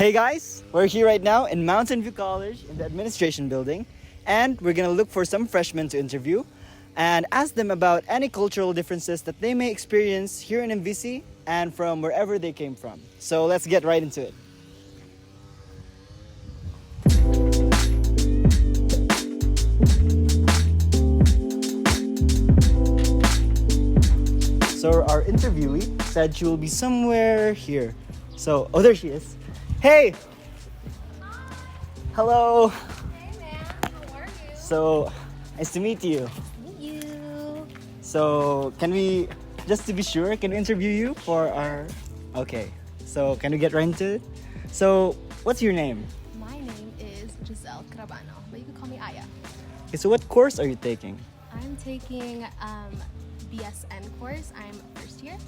Hey guys, we're here right now in Mountain View College in the administration building, and we're gonna look for some freshmen to interview and ask them about any cultural differences that they may experience here in MVC and from wherever they came from. So let's get right into it. So our interviewee said she will be somewhere here. So, oh, there she is. Hey! Hello! Hey man, how are you? So, nice to meet you. Meet you. So, can we, just to be sure, can we interview you for our... Okay, so can we get right into it? So, what's your name? My name is Giselle Carabano, but you can call me Aya. Okay, so what course are you taking? I'm taking BSN course. I'm first year.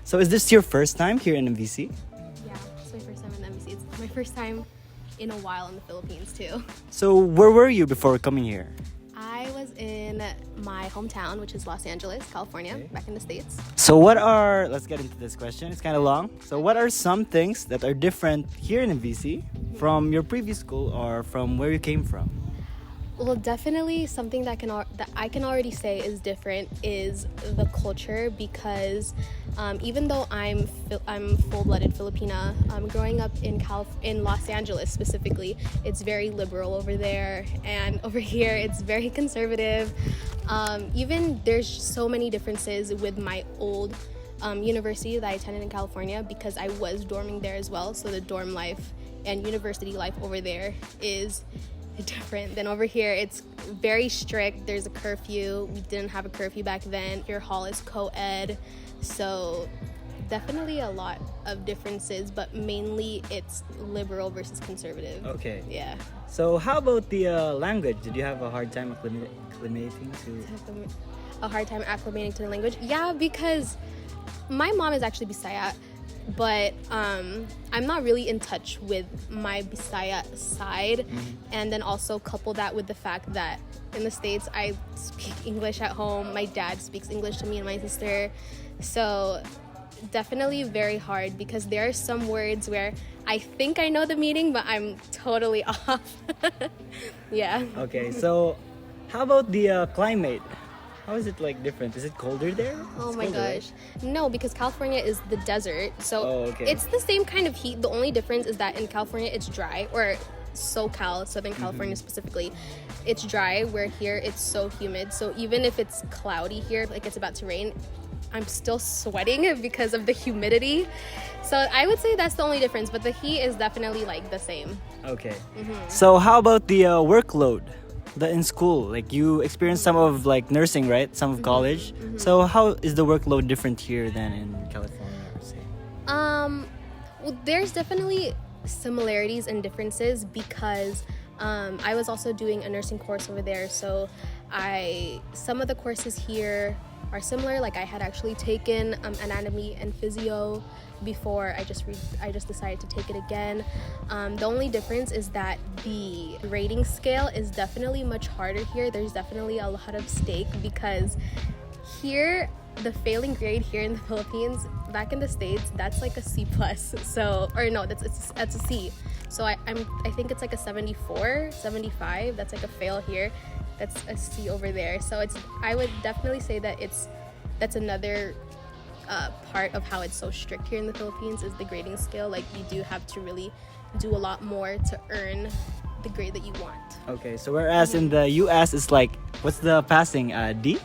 So, is this your first time here in MVC? Yeah, it's my first time in the MBC. It's my first time in a while in the Philippines too. So, where were you before coming here? I was in my hometown, which is Los Angeles, California, Okay. back in the States. So, let's get into this question. It's kind of long. So, what are some things that are different here in MVC from your previous school or from where you came from? Well, definitely something that I can already say is different is the culture, because even though I'm full-blooded Filipina, growing up in Los Angeles specifically, it's very liberal over there, and over here it's very conservative. Even there's so many differences with my old university that I attended in California, because I was dorming there as well. So the dorm life and university life over there is different than over here. It's very strict. There's a curfew. We didn't have a curfew back then. Your hall is co-ed, so definitely a lot of differences, but mainly it's liberal versus conservative. Okay. Yeah. So, how about the language? Did you have a hard time acclimating to? A hard time acclimating to the language. Yeah, because my mom is actually Bisaya, but I'm not really in touch with my Bisaya side. And then also couple that with the fact that in the States I speak English at home. My dad speaks English to me and my sister. So definitely very hard, because there are some words where I think I know the meaning, but I'm totally off. Yeah. Okay, so how about the climate? How is it like different? Is it colder there? Oh It's my colder, gosh. No, because California is the desert. So Oh, okay. it's the same kind of heat. The only difference is that in California it's dry, or SoCal, Southern California specifically, it's dry, where here it's so humid. So even if it's cloudy here, like it's about to rain, I'm still sweating because of the humidity. So I would say that's the only difference, but the heat is definitely like the same. Okay. So how about the workload? In school, like you experienced some of like nursing, right? Some of college. So how is the workload different here than in California, I would say? Well, there's definitely similarities and differences, because I was also doing a nursing course over there. So some of the courses here are similar. Like I had actually taken anatomy and physio before. I just decided to take it again. The only difference is that the rating scale is definitely much harder here. There's definitely a lot of stake, because here the failing grade here in the Philippines, back in the States, that's like a C plus. So, or no, that's a C. So I think it's like a 74, 75. That's like a fail here. That's a C over there. So I would definitely say that that's another part of how it's so strict here in the Philippines, is the grading scale. Like you do have to really do a lot more to earn the grade that you want. Okay, so whereas in the US it's like, what's the passing? D?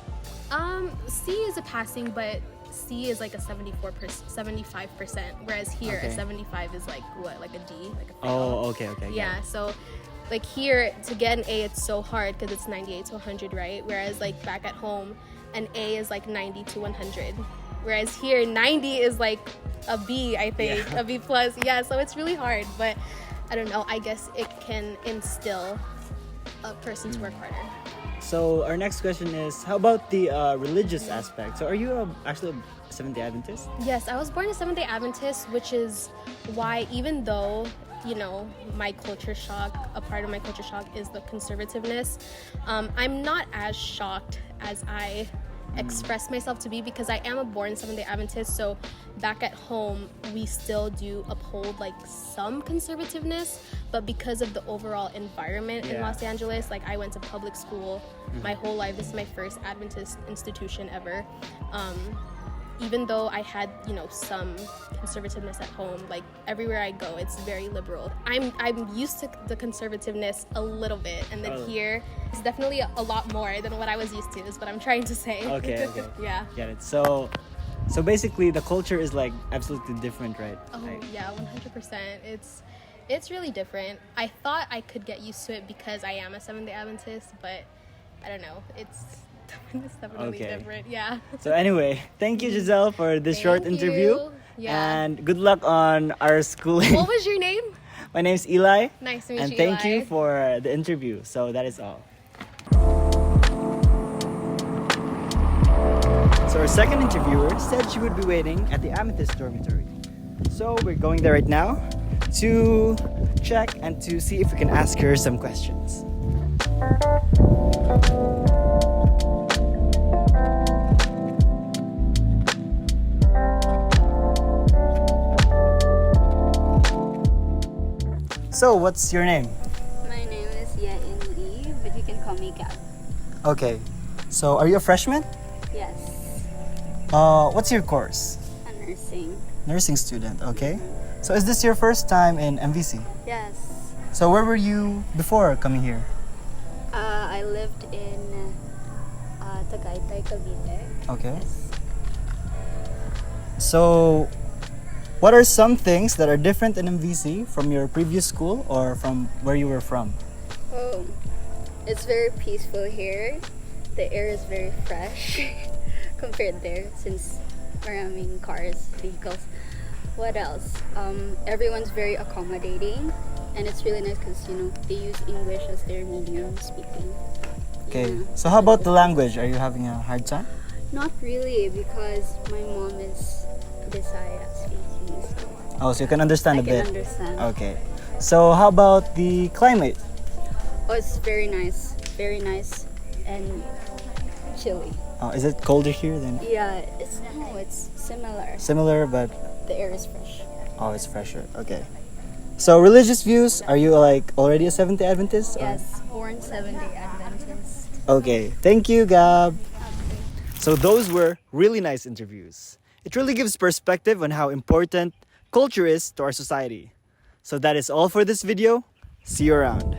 C is a passing, but C is like a 75%, whereas here Okay. a 75 is like what, like a D, like a fail. Oh, okay, okay. got Yeah, it. so like here to get an A, it's so hard because it's 98 to 100, right? Whereas like back at home, an A is like 90 to 100. Whereas here, 90 is like a B, I think, Yeah. a B plus. Yeah, so it's really hard, but I don't know. I guess it can instill a person to work harder. So our next question is, how about the religious aspect? So are you actually a Seventh-day Adventist? Yes, I was born a Seventh-day Adventist, which is why even though, you know, my culture shock, a part of my culture shock is the conservativeness, I'm not as shocked as I express myself to be, because I am a born Seventh-day Adventist. So back at home, we still do uphold like some conservativeness, but because of the overall environment in Los Angeles, like I went to public school my whole life. This is my first Adventist institution ever. Even though I had, you know, some conservativeness at home, like everywhere I go, it's very liberal. I'm used to the conservativeness a little bit, and then here it's definitely a lot more than what I was used to, is what I'm trying to say. Okay. Yeah. Get it. So basically the culture is like absolutely different, right? Oh yeah, 100%. It's really different. I thought I could get used to it because I am a Seventh-day Adventist, but I don't know. It's definitely different. Yeah. So anyway, thank you, Giselle, for this short interview. Yeah. And good luck on our schooling. What was your name? My name's Eli. Nice to meet and you, thank Eli. you for the interview. So that is all. So our second interviewer said she would be waiting at the Amethyst dormitory. So we're going there right now to check and to see if we can ask her some questions. So, what's your name? My name is Ilai, but you can call me Gab. Okay. So, are you a freshman? Yes, What's your course? a nursing. Nursing student, okay. So, is this your first time in MVC? Yes, So, where were you before coming here? I lived in Tagaytay, Cavite. Okay. Yes. So, what are some things that are different in MVC from your previous school or from where you were from? Oh, it's very peaceful here. The air is very fresh compared there, since maraming cars, vehicles. What else? Everyone's very accommodating, and it's really nice because, you know, they use English as their medium speaking. Okay. Yeah. So, how about the language? Are you having a hard time? Not really, because my mom is Bisaya speaking, so Oh, so you can understand I a can bit. understand. Okay. So, how about the climate? Oh, it's very nice and chilly. Is it colder here than Yeah, it's similar. similar, but The air is fresh. oh, it's fresher. Okay. So, religious views, are you like already a Seventh-day Adventist? or- Yes, born 7-day Adventist. Okay. Thank you, Gab. So, those were really nice interviews. It really gives perspective on how important culture is to our society. So, that is all for this video. See you around.